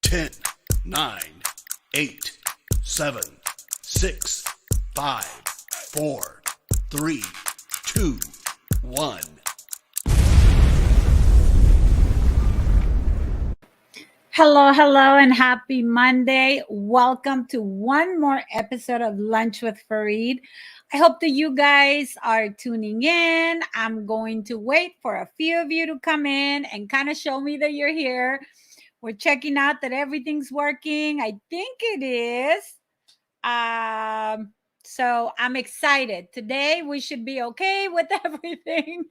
10, 9, 8, 7, 6, 5, 4, 3, 2, 1. Hello, and happy Monday. Welcome to one more episode of Lunch with Faride. I hope that you guys are tuning in. I'm going to wait for a few of you to come in and kind of show me that you're here. We're checking out that everything's working. I think it is. So I'm excited. Today we should be okay with everything.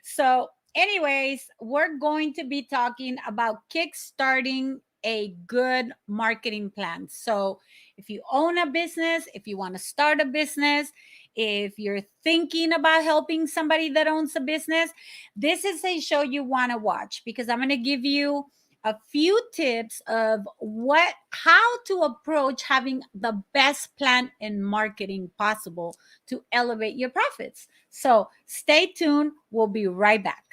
So, anyways, we're going to be talking about kickstarting a good marketing plan. So, if you own a business, if you want to start a business, if you're thinking about helping somebody that owns a business, this is a show you want to watch because I'm going to give you a few tips of how to approach having the best plan in marketing possible to elevate your profits. So stay tuned. We'll be right back.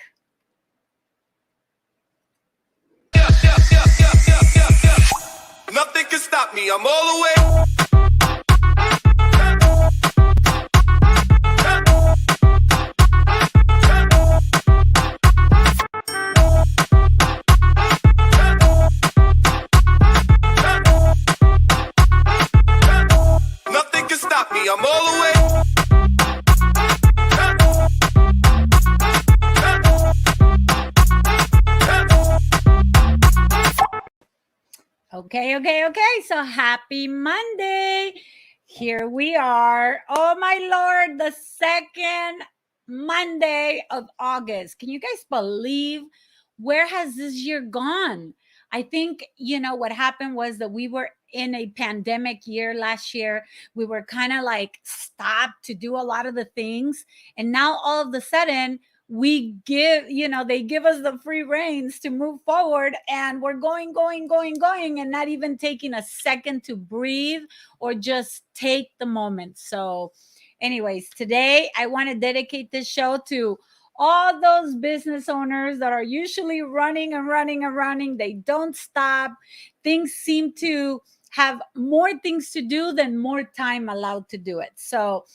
Nothing can stop me. I'm all the way. Nothing can stop me. I'm all the way. Okay. So happy Monday. Here we are. Oh my Lord, the second Monday of August. Can you guys believe where has this year gone? I think, what happened was that we were in a pandemic year last year. We were kind of like stopped to do a lot of the things. And now all of a sudden, they give us the free reins to move forward, and we're going, and not even taking a second to breathe or just take the moment. So, anyways, today I want to dedicate this show to all those business owners that are usually running. They don't stop. Things seem to have more things to do than more time allowed to do it. So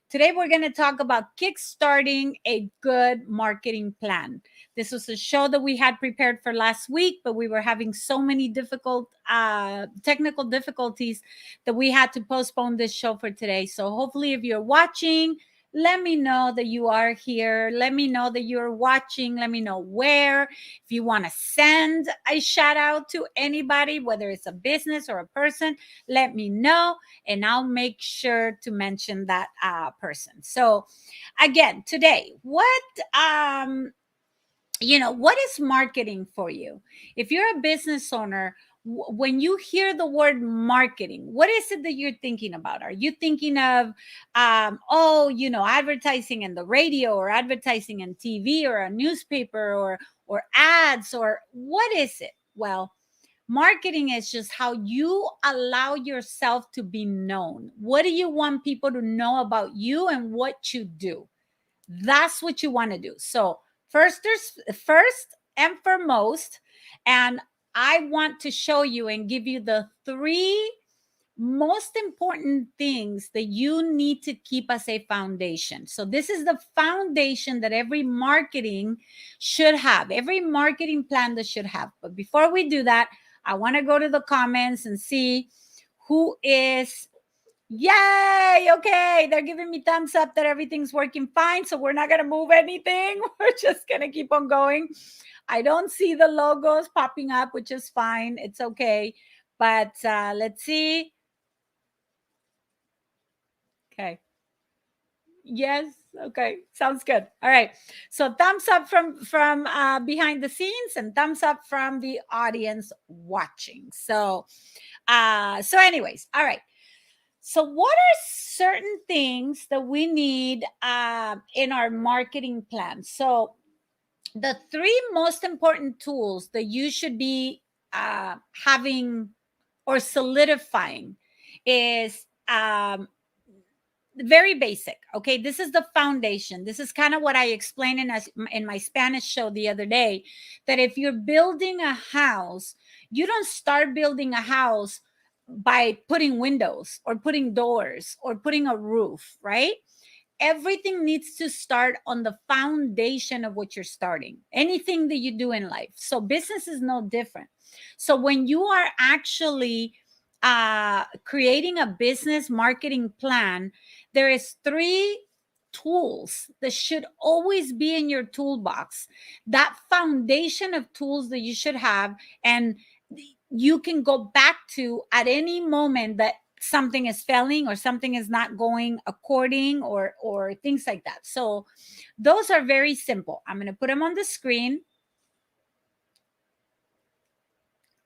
today we're going to talk about kickstarting a good marketing plan. This was a show that we had prepared for last week, but we were having so many difficult technical difficulties that we had to postpone this show for today. So hopefully if you're watching, let me know that you are here. Let me know that you're watching. Let me know where. If you want to send a shout out to anybody, whether it's a business or a person, let me know and I'll make sure to mention that person. So again, today, what is marketing for you? If you're a business owner, when you hear the word marketing, what is it that you're thinking about? Are you thinking of, advertising in the radio or advertising in TV or a newspaper or ads, or what is it? Well, marketing is just how you allow yourself to be known. What do you want people to know about you and what you do? That's what you want to do. So first and foremost, and I want to show you and give you the three most important things that you need to keep as a foundation. So this is the foundation that every marketing should have, every marketing plan that should have. But before we do that, I want to go to the comments and see who is, yay, okay, they're giving me thumbs up that everything's working fine. So we're not going to move anything. We're just going to keep on going. I don't see the logos popping up, which is fine. It's okay. But let's see. Okay. Yes. Okay. Sounds good. All right. So thumbs up from behind the scenes and thumbs up from the audience watching. So anyways, all right. So what are certain things that we need in our marketing plan? So the three most important tools that you should be having or solidifying is very basic. Okay, this is the foundation. This is kind of what I explained in my Spanish show the other day, that if you're building a house, you don't start building a house by putting windows or putting doors or putting a roof, right? Everything needs to start on the foundation of what you're starting, anything that you do in life. So business is no different. So when you are actually creating a business marketing plan, there is three tools that should always be in your toolbox, that foundation of tools that you should have, and you can go back to at any moment that something is failing or something is not going according, or things like that. So those are very simple. I'm going to put them on the screen.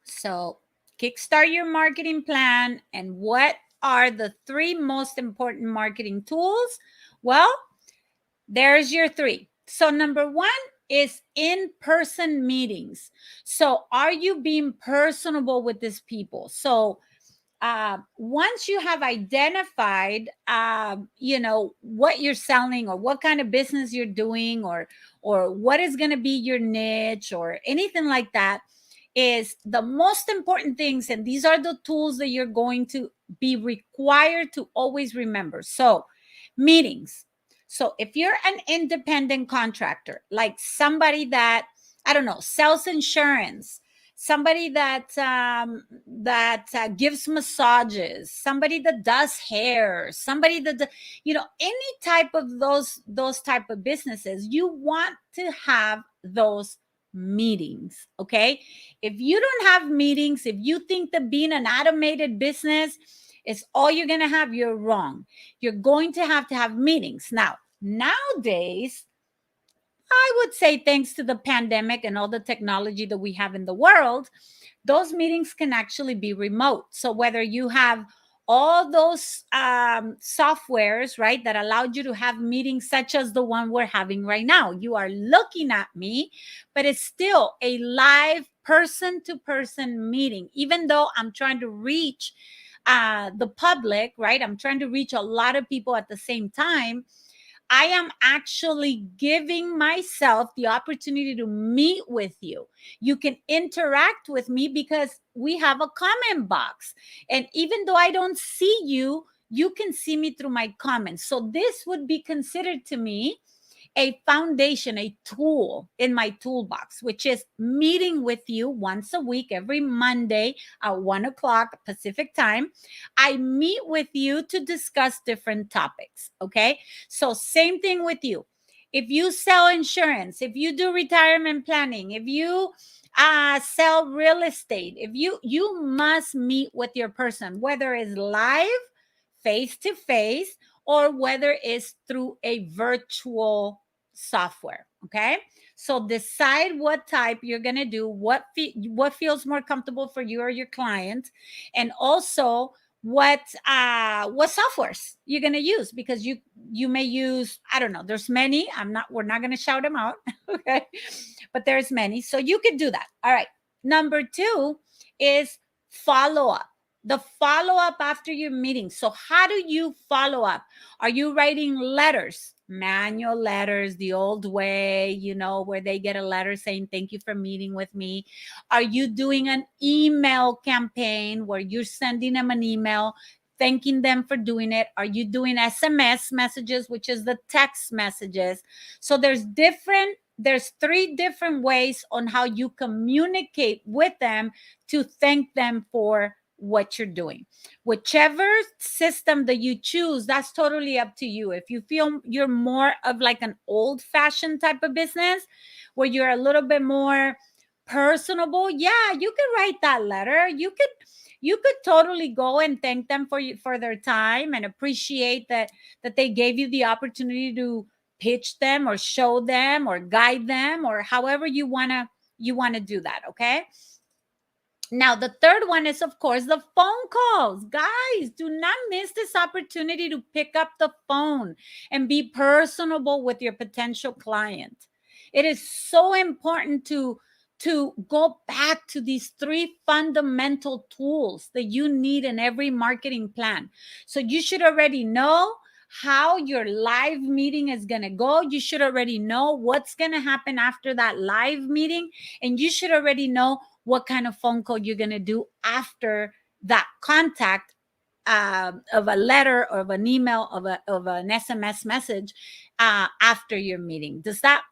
So kickstart your marketing plan. And what are the three most important marketing tools? Well, there's your three. So number one is in-person meetings. So are you being personable with these people? So once you have identified, what you're selling or what kind of business you're doing, or what is going to be your niche or anything like that, is the most important things. And these are the tools that you're going to be required to always remember. So meetings. So if you're an independent contractor, like somebody that, I don't know, sells insurance, somebody that gives massages, somebody that does hair, somebody that any type of those type of businesses, you want to have those meetings. Okay, if you don't have meetings, if you think that being an automated business is all you're going to have, you're wrong. You're going to have meetings. Now nowadays, I would say, thanks to the pandemic and all the technology that we have in the world, those meetings can actually be remote. So whether you have all those softwares, right, that allowed you to have meetings such as the one we're having right now, you are looking at me, but it's still a live person-to-person meeting. Even though I'm trying to reach the public, right, I'm trying to reach a lot of people at the same time, I am actually giving myself the opportunity to meet with you. You can interact with me because we have a comment box. And even though I don't see you, you can see me through my comments. So this would be considered to me a foundation, a tool in my toolbox, which is meeting with you once a week, every Monday at 1:00 Pacific time. I meet with you to discuss different topics. Okay. So same thing with you. If you sell insurance, if you do retirement planning, if you sell real estate, if you must meet with your person, whether it's live, face to face, or whether it's through a virtual software. Okay, so decide what type you're going to do, what feels more comfortable for you or your client, and also what softwares you're going to use, because you may use, I don't know, there's many. We're not going to shout them out. Okay, but there's many, so you could do that. All right, number two is follow up. The follow up after your meeting. So how do you follow up? Are you writing letters, manual letters, the old way, where they get a letter saying, thank you for meeting with me? Are you doing an email campaign where you're sending them an email, thanking them for doing it? Are you doing SMS messages, which is the text messages? So there's three different ways on how you communicate with them to thank them for what you're doing. Whichever system that you choose, that's totally up to you. If you feel you're more of like an old-fashioned type of business where you're a little bit more personable, yeah, you could write that letter. You could totally go and thank them for their time and appreciate that they gave you the opportunity to pitch them or show them or guide them, or however you want to do that. Okay. Now, the third one is, of course, the phone calls. Guys, do not miss this opportunity to pick up the phone and be personable with your potential client. It is so important to go back to these three fundamental tools that you need in every marketing plan. So you should already know how your live meeting is going to go. You should already know what's going to happen after that live meeting. And you should already know what kind of phone call you're going to do after that contact of a letter or of an email of an SMS message after your meeting. Does that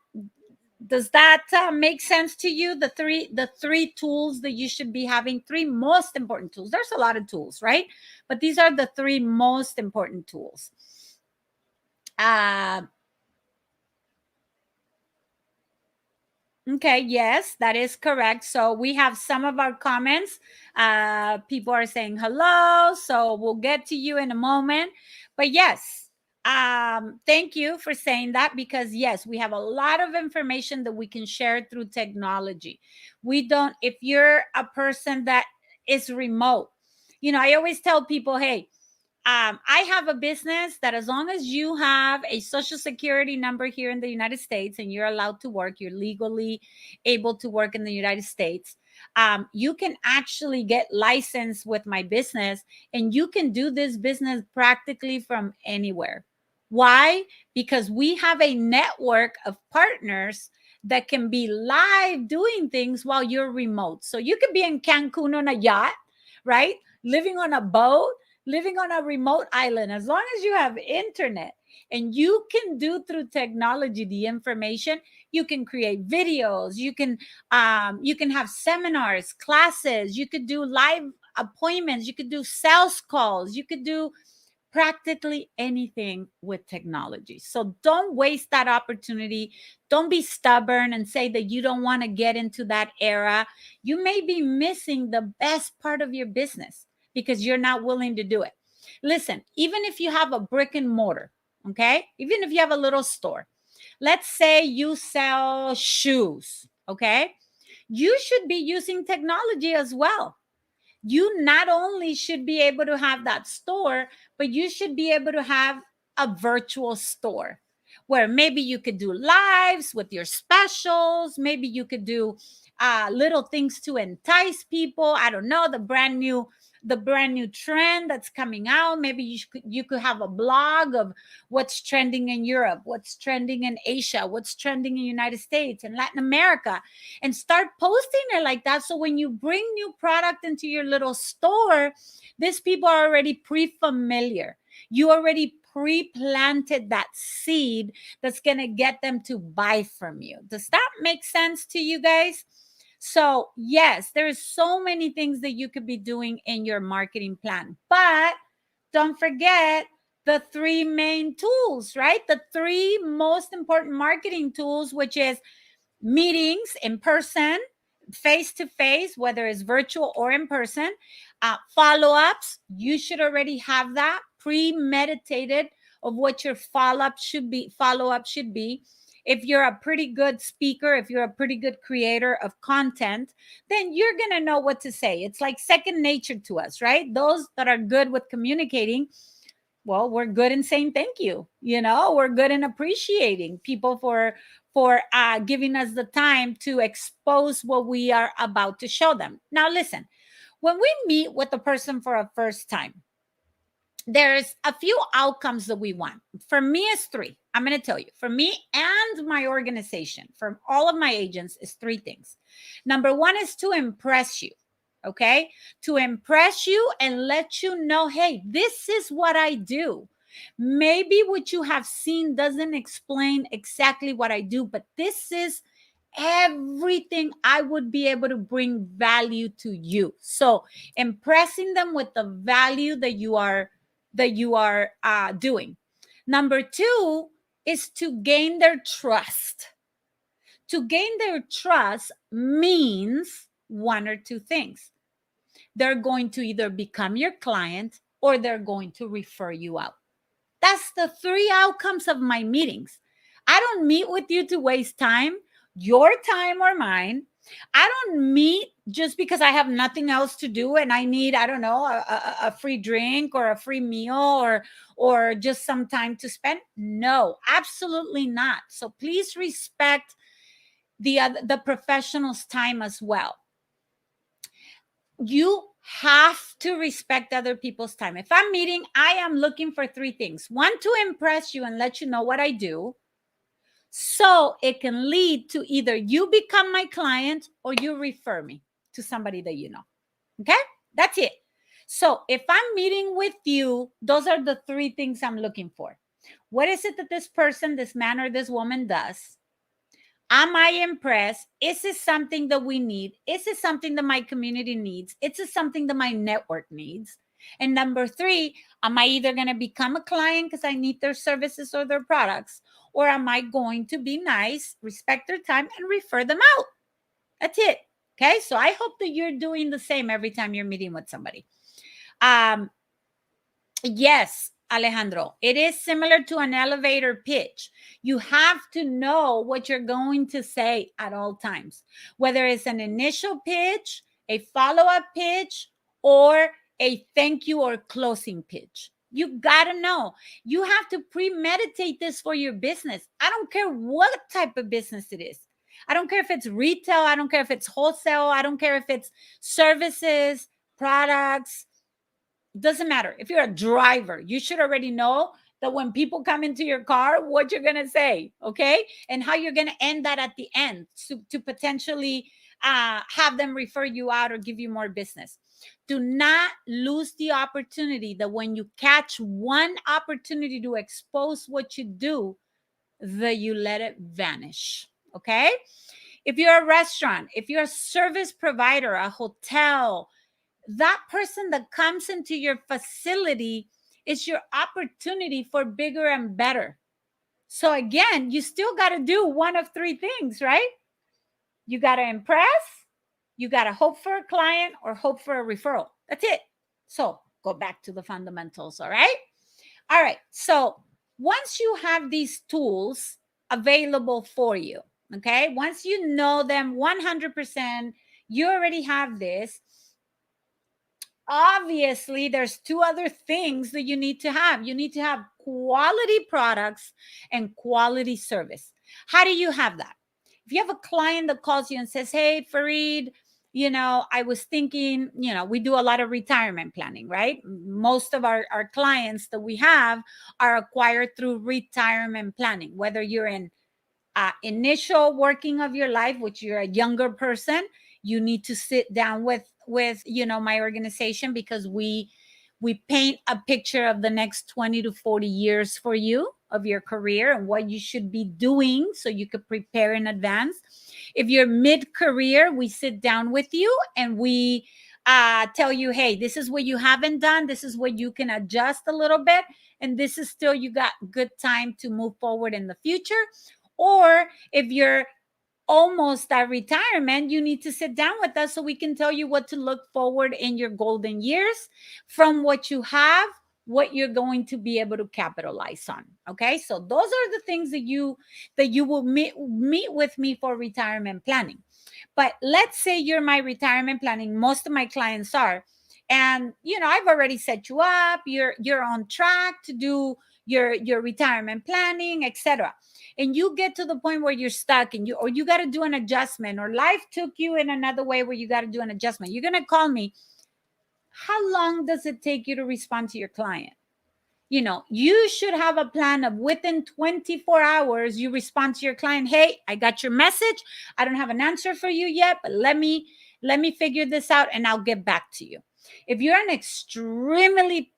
make sense to you? The three tools that you should be having, three most important tools. There's a lot of tools, right? But these are the three most important tools. Okay, yes, that is correct. So we have some of our comments. People are saying hello, so we'll get to you in a moment. But yes, thank you for saying that, because yes, we have a lot of information that we can share through technology. We don't, if you're a person that is remote, I always tell people, hey, I have a business that as long as you have a social security number here in the United States and you're allowed to work, you're legally able to work in the United States, you can actually get licensed with my business and you can do this business practically from anywhere. Why? Because we have a network of partners that can be live doing things while you're remote. So you could be in Cancun on a yacht, right? Living on a boat, living on a remote island, as long as you have internet and you can do through technology the information, you can create videos, you can have seminars, classes, you could do live appointments, you could do sales calls, you could do practically anything with technology. So don't waste that opportunity. Don't be stubborn and say that you don't want to get into that era. You may be missing the best part of your business because you're not willing to do it. Listen, even if you have a brick and mortar, okay, even if you have a little store, let's say you sell shoes, okay, you should be using technology as well. You not only should be able to have that store, but you should be able to have a virtual store where maybe you could do lives with your specials. Maybe you could do little things to entice people. I don't know, the brand new trend that's coming out. Maybe you could have a blog of what's trending in Europe, what's trending in Asia, what's trending in United States and Latin America, and start posting it like that. So when you bring new product into your little store, these people are already pre-familiar. You already pre-planted that seed that's going to get them to buy from you. Does that make sense to you guys? So yes, there's so many things that you could be doing in your marketing plan, but don't forget the three main tools, right? The three most important marketing tools, which is meetings in person, face to face, whether it's virtual or in person, follow-ups. You should already have that premeditated of what your follow-up should be. If you're a pretty good speaker, if you're a pretty good creator of content, then you're going to know what to say. It's like second nature to us, right? Those that are good with communicating, well, we're good in saying thank you. We're good in appreciating people for giving us the time to expose what we are about to show them. Now, listen, when we meet with a person for a first time, there's a few outcomes that we want. For me, it's three. I'm going to tell you. For me and my organization, for all of my agents, is three things. Number one is to impress you. Okay? To impress you and let you know, hey, this is what I do. Maybe what you have seen doesn't explain exactly what I do, but this is everything I would be able to bring value to you. So impressing them with the value that you are doing. Number two is to gain their trust. To gain their trust means one or two things. They're going to either become your client or they're going to refer you out. That's the three outcomes of my meetings. I don't meet with you to waste time, your time or mine. I don't meet just because I have nothing else to do and I need, I don't know, a free drink or a free meal or just some time to spend. No, absolutely not. So please respect the professional's time as well. You have to respect other people's time. If I'm meeting, I am looking for three things. One, to impress you and let you know what I do, so it can lead to either you become my client or you refer me to somebody that you know. Okay? That's it. So if I'm meeting with you, those are the three things I'm looking for. What is it that this person, this man, or this woman does? Am I impressed? Is this something that we need? Is it something that my community needs? Is it something that my network needs? And number three, am I either going to become a client because I need their services or their products, or am I going to be nice, respect their time, and refer them out? That's it. Okay. So I hope that you're doing the same every time you're meeting with somebody. Yes, Alejandro, it is similar to an elevator pitch. You have to know what you're going to say at all times, whether it's an initial pitch, a follow-up pitch, or a thank you or closing pitch. You got to know. You have to premeditate this for your business. I don't care what type of business it is. I don't care if it's retail. I don't care if it's wholesale. I don't care if it's services, products. Doesn't matter. If you're a driver, you should already know that when people come into your car, what you're going to say, okay? And how you're going to end that at the end to potentially have them refer you out or give you more business. Do not lose the opportunity that when you catch one opportunity to expose what you do, that you let it vanish, okay? If you're a restaurant, if you're a service provider, a hotel, that person that comes into your facility is your opportunity for bigger and better. So again, you still got to do one of three things, right? You got to impress, you got to hope for a client or hope for a referral. That's it. So go back to the fundamentals, all right? All right. So once you have these tools available for you, okay, once you know them 100%, you already have this. Obviously, there's two other things that you need to have. You need to have quality products and quality service. How do you have that? If you have a client that calls you and says, hey, Faride, I was thinking, we do a lot of retirement planning, right? Most of our clients that we have are acquired through retirement planning, whether you're in initial working of your life, which you're a younger person, you need to sit down with my organization, because we paint a picture of the next 20 to 40 years for you of your career and what you should be doing so you could prepare in advance. If you're mid-career, we sit down with you and we tell you, hey, this is what you haven't done, this is what you can adjust a little bit, and this is still, you got good time to move forward in the future. Or if you're almost at retirement, you need to sit down with us so we can tell you what to look forward in your golden years from what you have, what you're going to be able to capitalize on. Okay, so those are the things that you will meet with me for retirement planning. But let's say you're my retirement planning, most of my clients are, and I've already set you up, you're on track to do your retirement planning, etc. And you get to the point where you're stuck and you got to do an adjustment, or life took you in another way where you got to do an adjustment. You're going to call me. How long does it take you to respond to your client? You should have a plan of within 24 hours, you respond to your client. Hey, I got your message. I don't have an answer for you yet, but let me figure this out and I'll get back to you. If you're an extremely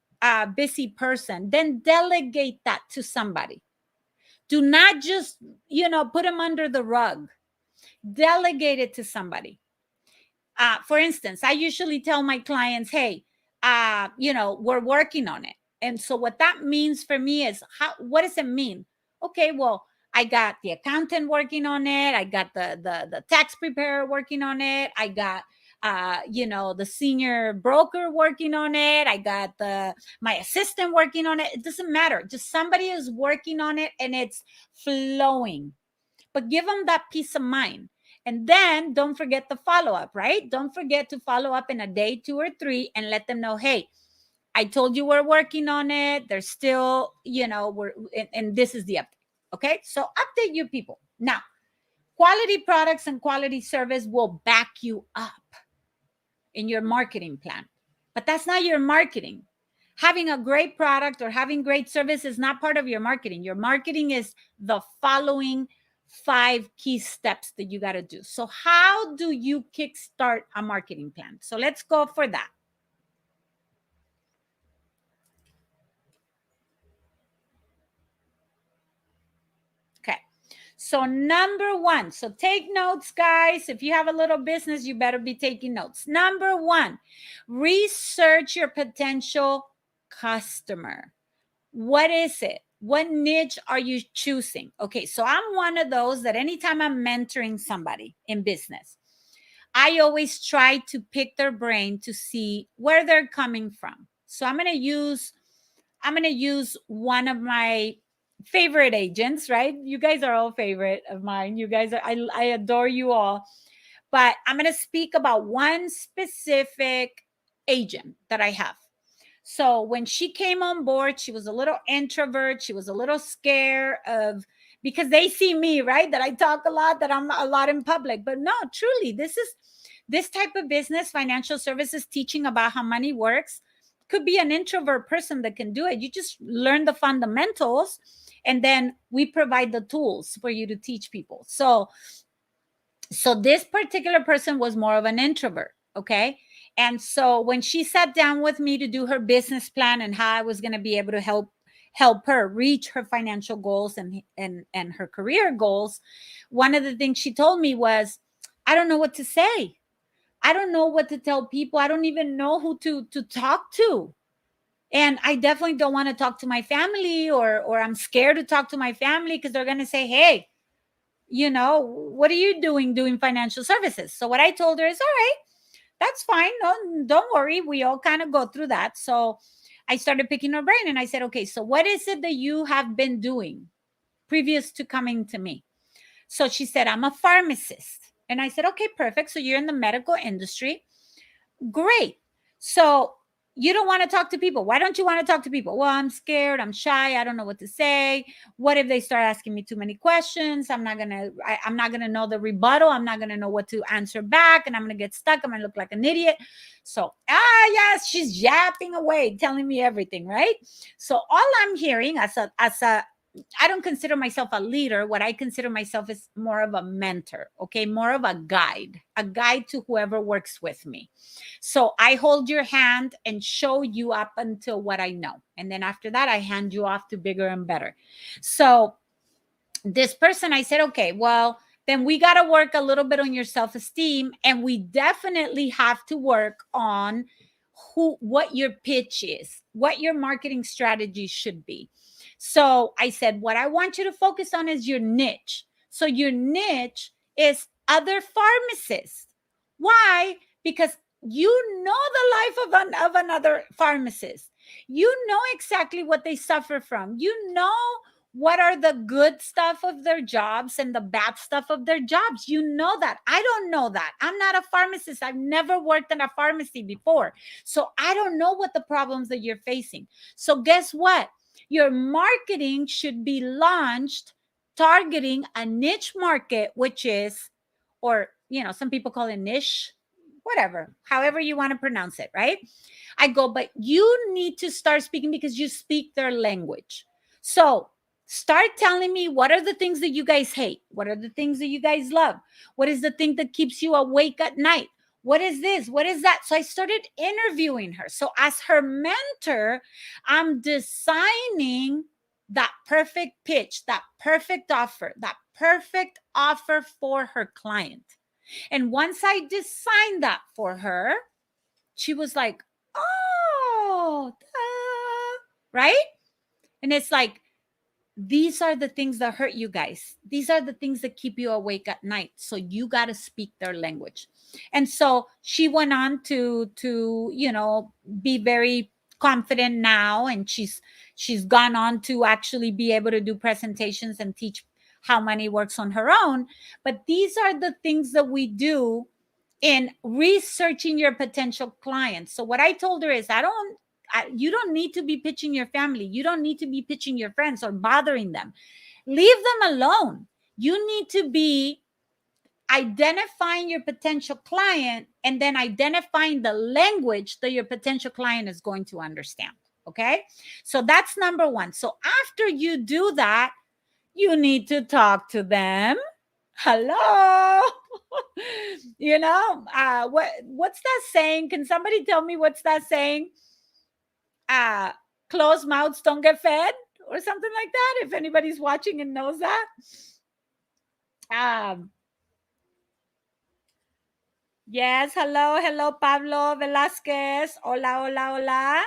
busy person, then delegate that to somebody. Do not just, put them under the rug. Delegate it to somebody. For instance, I usually tell my clients, hey, we're working on it. And so what that means for me is, what does it mean? Okay, well, I got the accountant working on it. I got the tax preparer working on it. I got the senior broker working on it. I got my assistant working on it. It doesn't matter. Just somebody is working on it and it's flowing. But give them that peace of mind. And then don't forget the follow-up, right? Don't forget to follow up in a day, 2 or 3, and let them know, hey, I told you we're working on it. There's still, and this is the update. Okay, so update you people. Now, quality products and quality service will back you up in your marketing plan. but that's not your marketing. Having a great product or having great service is not part of your marketing. Your marketing is the following 5 key steps that you got to do. So how do you kickstart a marketing plan? So let's go for that. Okay. So number 1, so take notes, guys. If you have a little business, you better be taking notes. Number 1, research your potential customer. What is it? What niche are you choosing? Okay, so I'm one of those that anytime I'm mentoring somebody in business, I always try to pick their brain to see where they're coming from. So I'm going to use one of my favorite agents, right? You guys are all favorite of mine. You guys are, I adore you all. But I'm going to speak about one specific agent that I have. So when she came on board, she was a little introvert. She was a little scared of, because they see me, right? That I talk a lot, that I'm a lot in public. But no, truly, this type of business, financial services, teaching about how money works, could be an introvert person that can do it. You just learn the fundamentals, and then we provide the tools for you to teach people. So this particular person was more of an introvert, okay? And so when she sat down with me to do her business plan and how I was going to be able to help her reach her financial goals and her career goals, one of the things she told me was, I don't know what to say. I don't know what to tell people. I don't even know who to talk to. And I definitely don't want to talk to my family, or I'm scared to talk to my family because they're going to say, hey, what are you doing financial services? So what I told her is, all right, that's fine. No, don't worry. We all kind of go through that. So I started picking her brain and I said, okay, so what is it that you have been doing previous to coming to me? So she said, I'm a pharmacist. And I said, okay, perfect. So you're in the medical industry. Great. So you don't want to talk to people. Why don't you want to talk to people? Well, I'm scared. I'm shy. I don't know what to say. What if they start asking me too many questions? I'm not going to know the rebuttal. I'm not going to know what to answer back, and I'm going to get stuck. I'm going to look like an idiot. So, yes, she's yapping away, telling me everything, right? So all I'm hearing as a I don't consider myself a leader. What I consider myself is more of a mentor, okay? More of a guide to whoever works with me. So I hold your hand and show you up until what I know. And then after that, I hand you off to bigger and better. So this person, I said, okay, well, then we got to work a little bit on your self-esteem. And we definitely have to work on what your pitch is, what your marketing strategy should be. So I said, what I want you to focus on is your niche. So your niche is other pharmacists. Why? Because you know the life of another pharmacist. You know exactly what they suffer from. You know what are the good stuff of their jobs and the bad stuff of their jobs. You know that. I don't know that. I'm not a pharmacist. I've never worked in a pharmacy before. So I don't know what the problems that you're facing. So guess what? Your marketing should be launched targeting a niche market, which is, or, some people call it niche, whatever, however you want to pronounce it, right? I go, but you need to start speaking because you speak their language. So start telling me, what are the things that you guys hate? What are the things that you guys love? What is the thing that keeps you awake at night? What is this? What is that? So I started interviewing her. So as her mentor, I'm designing that perfect pitch, that perfect offer for her client. And once I designed that for her, she was like, oh, right? And it's like, these are the things that hurt you guys. These are the things that keep you awake at night. So you got to speak their language. And so she went on to be very confident now. And she's gone on to actually be able to do presentations and teach how money works on her own. But these are the things that we do in researching your potential clients. So what I told her is, you don't need to be pitching your family. You don't need to be pitching your friends or bothering them. Leave them alone. You need to be identifying your potential client, and then identifying the language that your potential client is going to understand. Okay, so that's number one. So after you do that, you need to talk to them. Hello. What's that saying? Can somebody tell me what's that saying? Closed mouths don't get fed, or something like that, if anybody's watching and knows that. Yes, hello Pablo Velasquez. Hola.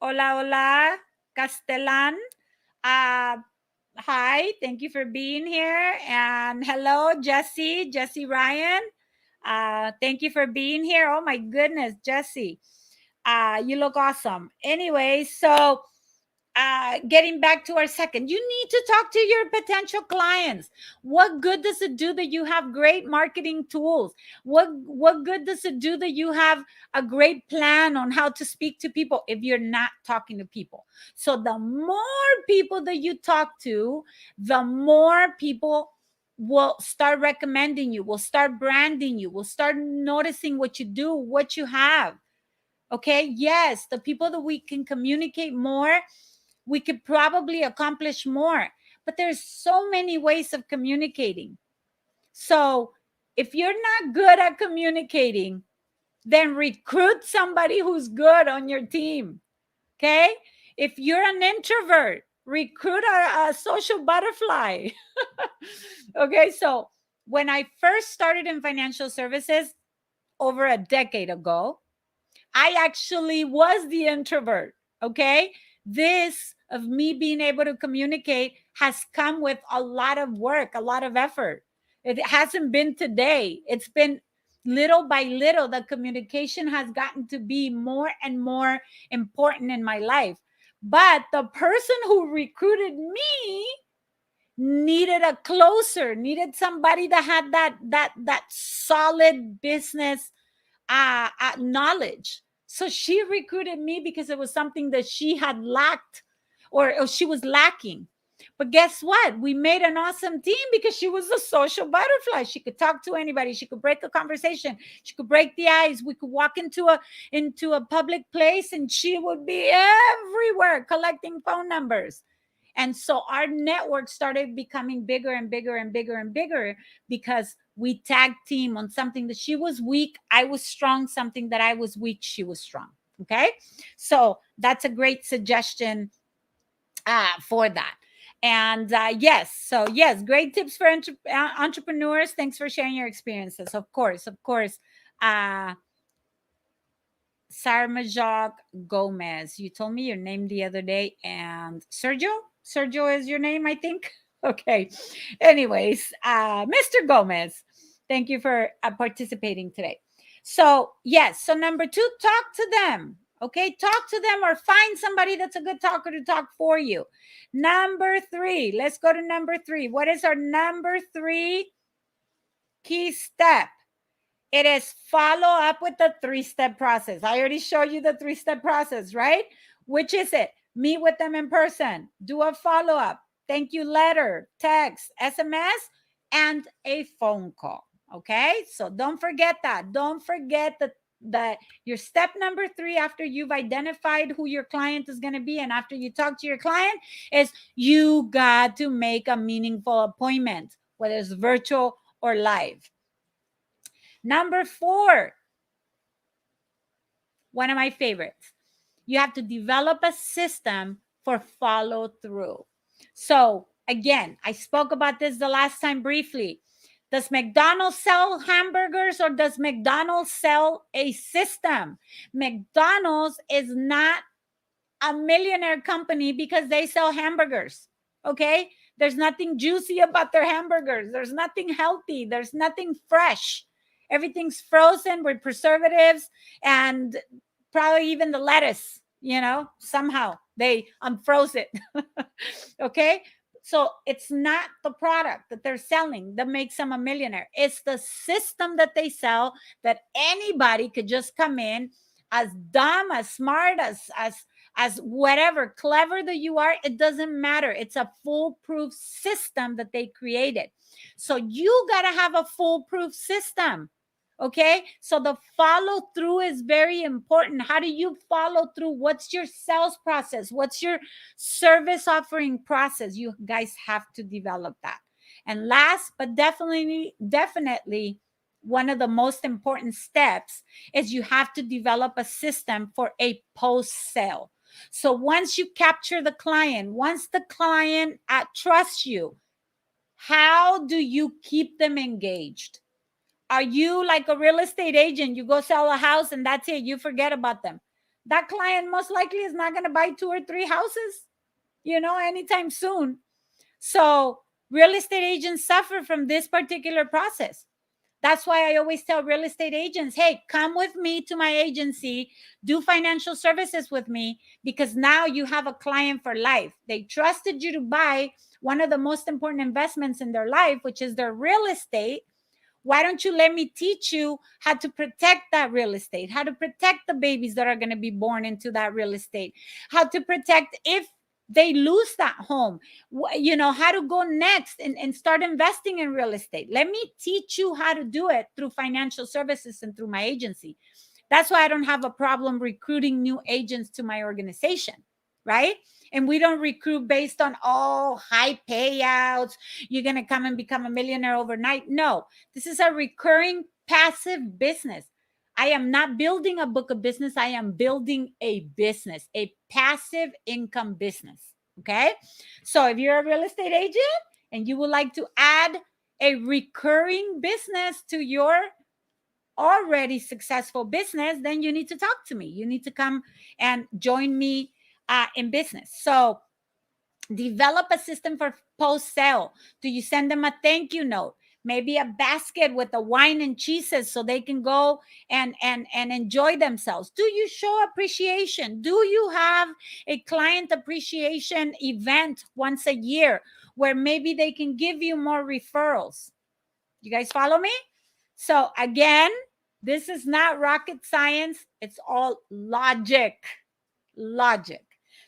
Hola Castellan. Hi, thank you for being here. And hello, Jesse Ryan. Thank you for being here. Oh my goodness, Jesse. You look awesome. Anyway, so getting back to our second, you need to talk to your potential clients. What good does it do that you have great marketing tools? What good does it do that you have a great plan on how to speak to people if you're not talking to people? So the more people that you talk to, the more people will start recommending you, will start branding you, will start noticing what you do, what you have. Okay, yes, the people that we can communicate more, we could probably accomplish more. But there's so many ways of communicating. So if you're not good at communicating, then recruit somebody who's good on your team. Okay? If you're an introvert, recruit a social butterfly. Okay, so when I first started in financial services over a decade ago, I actually was the introvert. Okay, this of me being able to communicate has come with a lot of work, a lot of effort. It hasn't been today. It's been little by little. The communication has gotten to be more and more important in my life. But the person who recruited me needed a closer, needed somebody that had that solid business knowledge. So she recruited me because it was something that she had lacked, or she was lacking. But guess what? We made an awesome team because she was a social butterfly. She could talk to anybody. She could break a conversation. She could break the ice. We could walk into a public place and she would be everywhere collecting phone numbers. And so our network started becoming bigger and bigger and bigger and bigger because we tag team on something that she was weak, I was strong, something that I was weak, she was strong. Okay, so that's a great suggestion for that. And yes, great tips for entrepreneurs. Thanks for sharing your experiences. Of course. Sarmajok Gomez, you told me your name the other day, and Sergio is your name, I think. Okay. Anyways, Mr. Gomez, thank you for participating today. So yes, so number 2, talk to them. Okay, talk to them or find somebody that's a good talker to talk for you. Number 3, let's go to number 3. What is our number 3 key step? It is follow up with the 3-step process. I already showed you the 3-step process, right? Which is it? Meet with them in person, do a follow-up, thank you letter, text, SMS, and a phone call. Okay, so don't forget that. Don't forget that your step number 3 after you've identified who your client is going to be and after you talk to your client is you got to make a meaningful appointment, whether it's virtual or live. Number 4, one of my favorites, you have to develop a system for follow through. So again, I spoke about this the last time briefly. Does McDonald's sell hamburgers or does McDonald's sell a system? McDonald's is not a millionaire company because they sell hamburgers. Okay? There's nothing juicy about their hamburgers. There's nothing healthy. There's nothing fresh. Everything's frozen with preservatives and probably even the lettuce, somehow they unfroze it. Okay? So it's not the product that they're selling that makes them a millionaire. It's the system that they sell that anybody could just come in, as dumb, as smart, as as whatever clever that you are, it doesn't matter. It's a foolproof system that they created. So you got to have a foolproof system. Okay, so the follow through is very important. How do you follow through? What's your sales process? What's your service offering process? You guys have to develop that. And last but definitely one of the most important steps is you have to develop a system for a post sale. So once you capture the client, once the client trusts you, how do you keep them engaged? Are you like a real estate agent? You go sell a house and that's it. You forget about them. That client most likely is not going to buy 2 or 3 houses, anytime soon. So real estate agents suffer from this particular process. That's why I always tell real estate agents, hey, come with me to my agency, do financial services with me, because now you have a client for life. They trusted you to buy one of the most important investments in their life, which is their real estate. Why don't you let me teach you how to protect that real estate, how to protect the babies that are going to be born into that real estate, how to protect if they lose that home, how to go next and start investing in real estate. Let me teach you how to do it through financial services and through my agency. That's why I don't have a problem recruiting new agents to my organization, right? And we don't recruit based on high payouts. You're going to come and become a millionaire overnight. No, this is a recurring passive business. I am not building a book of business. I am building a business, a passive income business. Okay. So if you're a real estate agent and you would like to add a recurring business to your already successful business, then you need to talk to me. You need to come and join me in business. So develop a system for post sale. Do you send them a thank you note? Maybe a basket with the wine and cheeses so they can go and enjoy themselves. Do you show appreciation? Do you have a client appreciation event once a year where maybe they can give you more referrals? You guys follow me? So again, this is not rocket science. It's all logic.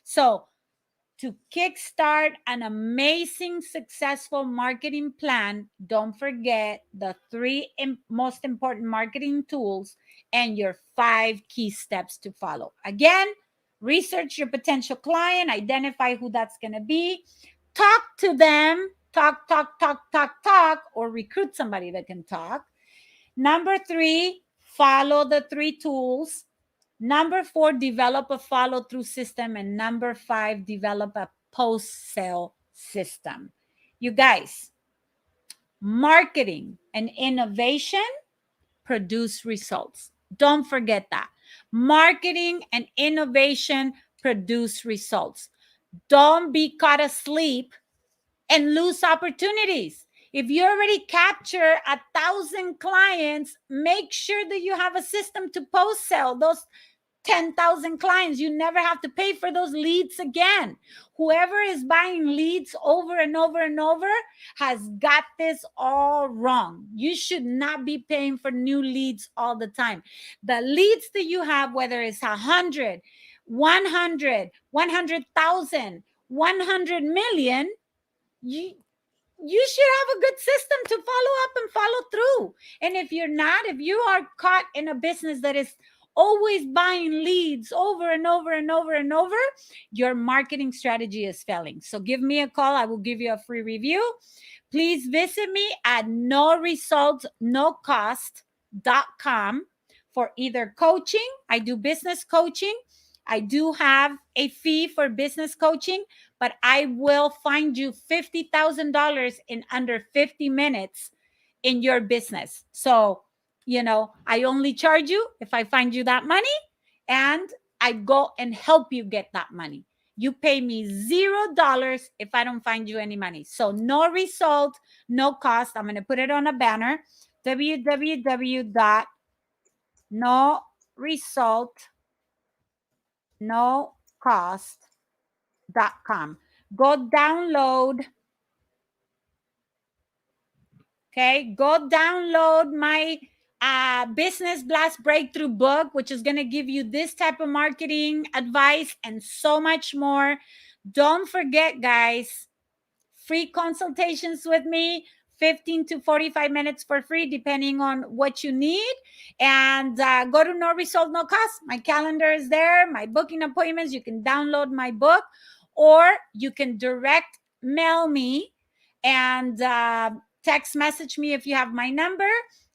So to kickstart an amazing, successful marketing plan, don't forget the 3 most important marketing tools and your 5 key steps to follow. Again, research your potential client, identify who that's going to be, talk to them, talk, or recruit somebody that can talk. Number 3, follow the 3 tools. Number 4, develop a follow-through system. And number 5, develop a post-sale system. You guys, marketing and innovation produce results. Don't forget that. Marketing and innovation produce results. Don't be caught asleep and lose opportunities. If you already capture 1,000 clients, make sure that you have a system to post sell those 10,000 clients. You never have to pay for those leads again. Whoever is buying leads over and over and over has got this all wrong. You should not be paying for new leads all the time. The leads that you have, whether it's 100, 100, 100,000, 100 million, you should have a good system to follow up and follow through. And if you are caught in a business that is always buying leads over and over and over and over, your marketing strategy is failing. So give me a call. I will give you a free review. Please visit me at noresults.nocost.com for either coaching. I do business coaching. I do have a fee for business coaching, but I will find you $50,000 in under 50 minutes in your business. So, I only charge you if I find you that money, and I go and help you get that money. You pay me $0 if I don't find you any money. So no result, no cost. I'm going to put it on a banner. www.noresultnocost.com. Go download. Okay, go download my Business Blast Breakthrough book, which is going to give you this type of marketing advice and so much more. Don't forget, guys, free consultations with me, 15 to 45 minutes for free, depending on what you need. And go to No Result, No Cost. My calendar is there, my booking appointments. You can download my book, or you can direct mail me and text message me if you have my number,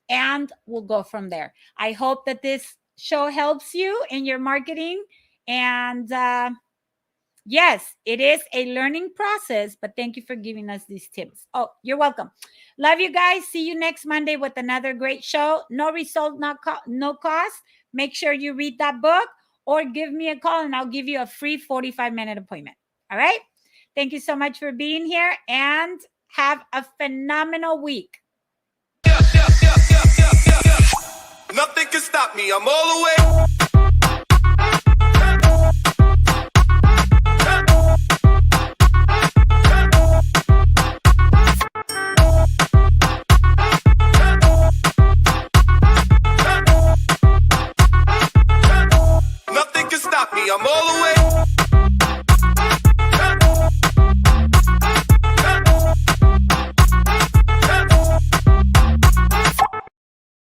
and we'll go from there. I hope that this show helps you in your marketing. And yes, it is a learning process, but thank you for giving us these tips. Oh, you're welcome. Love you guys. See you next Monday with another great show. No Result, no cost. Make sure you read that book or give me a call and I'll give you a free 45-minute appointment. All right? Thank you so much for being here and have a phenomenal week. Nothing can stop me. I'm all the way.